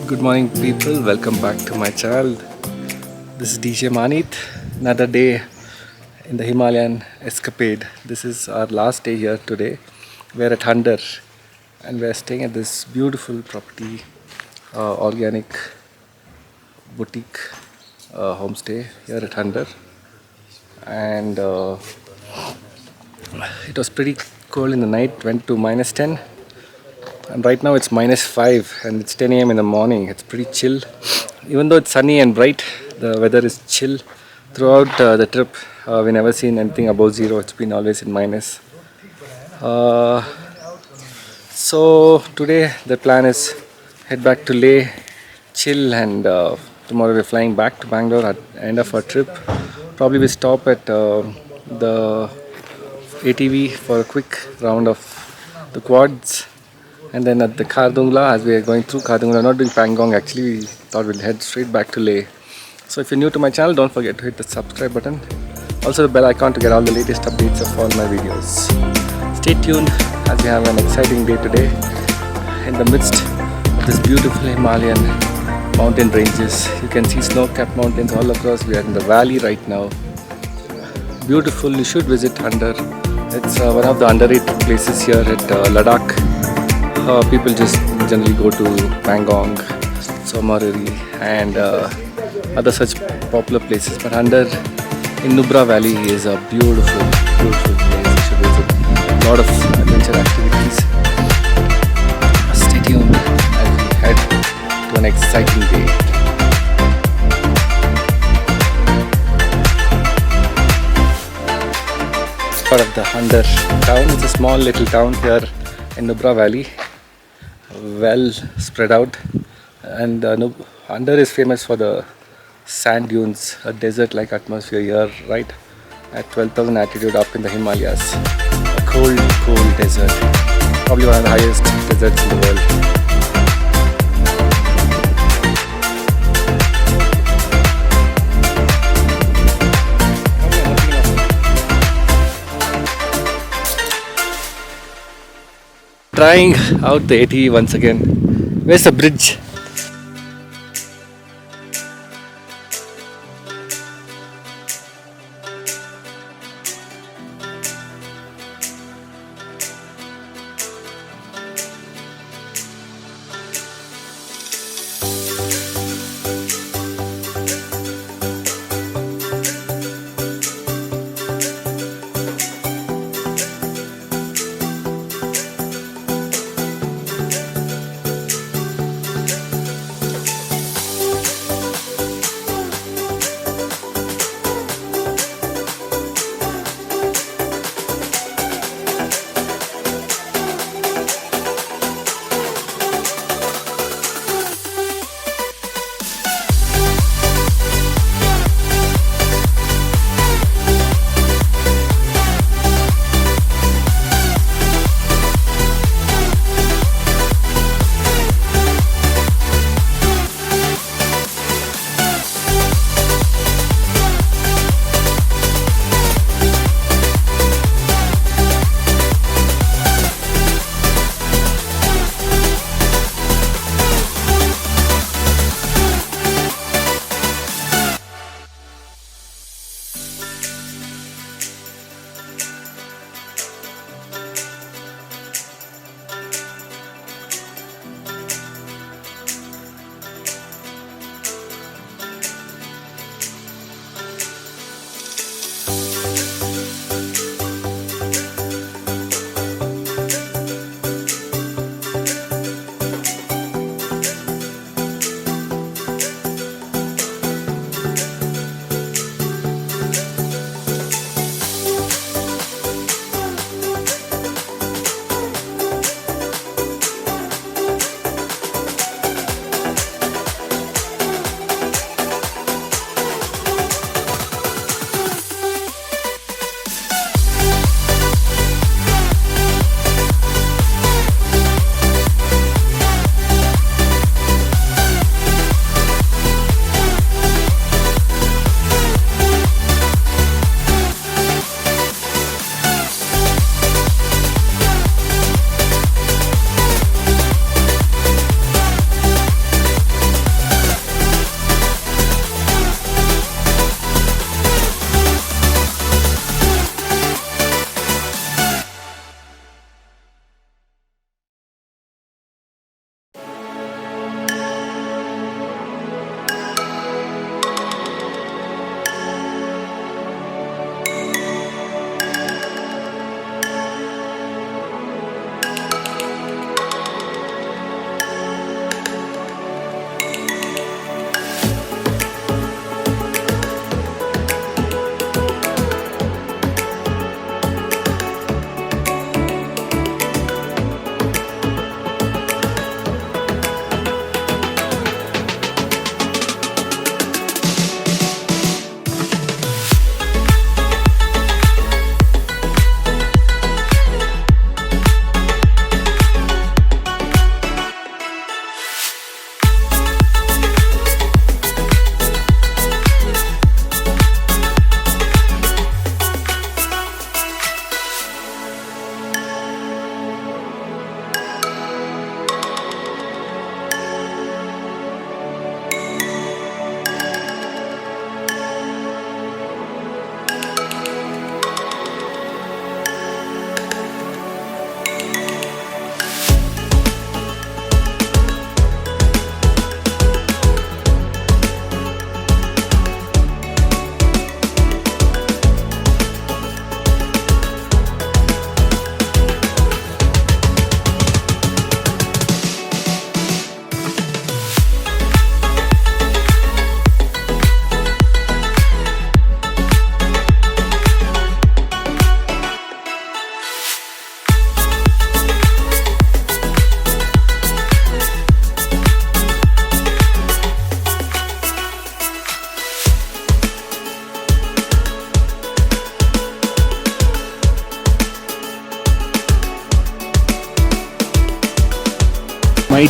Good morning, people. Welcome back to my channel. This is Djmahaneet. Another day in the Himalayan Escapade. This is our last day here today. We're at Hunder and we're staying at this beautiful property, organic boutique homestay here at Hunder. And it was pretty cold in the night, went to -10. And right now it's -5 and it's 10 a.m. in the morning. It's pretty chill. Even though it's sunny and bright, the weather is chill. Throughout the trip, we never seen anything above zero. It's been always in minus. Uh, so today the plan is head back to Leh, chill, and tomorrow we're flying back to Bangalore at the end of our trip. Probably we stop at the ATV for a quick round of the quads. And then at the Kardungla, as we are going through Kardungla, not doing Pangong actually, we thought we'll head straight back to Leh. So if you're new to my channel, don't forget to hit the subscribe button. Also the bell icon to get all the latest updates of all my videos. Stay tuned as we have an exciting day today in the midst of this beautiful Himalayan mountain ranges. You can see snow-capped mountains all across. We are in the valley right now. Beautiful, you should visit Hunder. It's one of the underrated places here at Ladakh. People just generally go to Pangong, Somariri and other such popular places. But Hunder in Nubra Valley is a beautiful, beautiful place. You should visit. A lot of adventure activities. Stay tuned as we head to an exciting day. Part of the Hunder town. It's a small little town here in Nubra Valley. Well spread out, and Hunder is famous for the sand dunes, a desert-like atmosphere here, right at 12,000 altitude up in the Himalayas. A cold, cold desert, probably one of the highest deserts in the world. Trying out the ATV once again. Where's the bridge?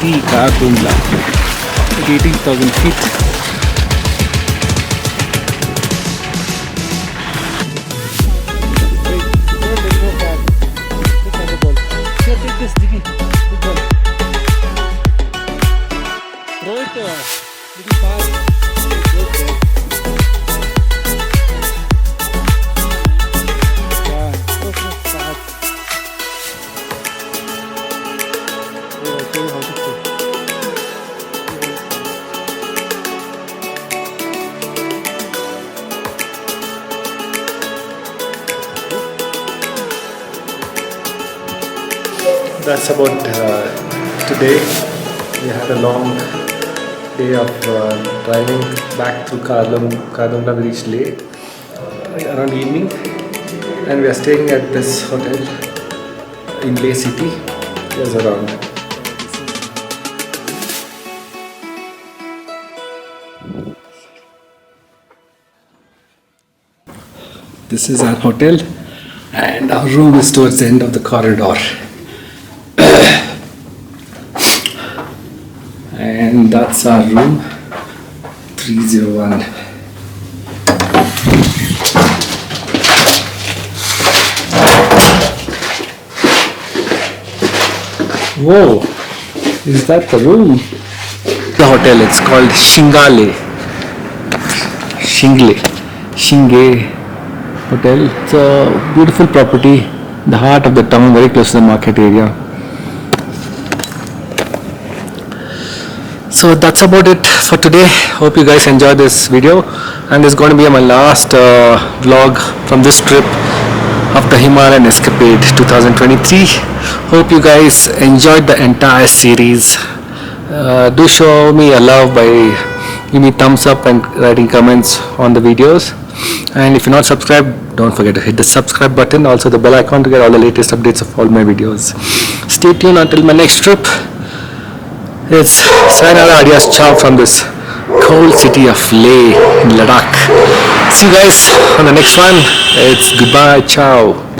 city, Kardungla, at 18,000 feet. Take this, Jiggy. Good ball. Throw it little fast. Yeah, throw fast. I'll show you how to throw. That's about today. We had a long day of driving back through Kardungla. We reached Leh around evening, and we are staying at this hotel in Leh city. Here's around. This is our hotel, and our room is towards the end of the corridor. And that's our room, 301. Whoa, is that the room? The hotel, it's called Shingle Hotel. It's a beautiful property, the heart of the town, very close to the market area. So that's about it for today. Hope you guys enjoyed this video, and this is going to be my last vlog from this trip of the Himalayan Escapade 2023. Hope you guys enjoyed the entire series. Do show me a love by giving me thumbs up and writing comments on the videos. And if you're not subscribed, don't forget to hit the subscribe button, also the bell icon to get all the latest updates of all my videos. Stay tuned until my next trip. It's sayonara, adios, ciao from this cold city of Leh in Ladakh. See you guys on the next one. It's goodbye, ciao.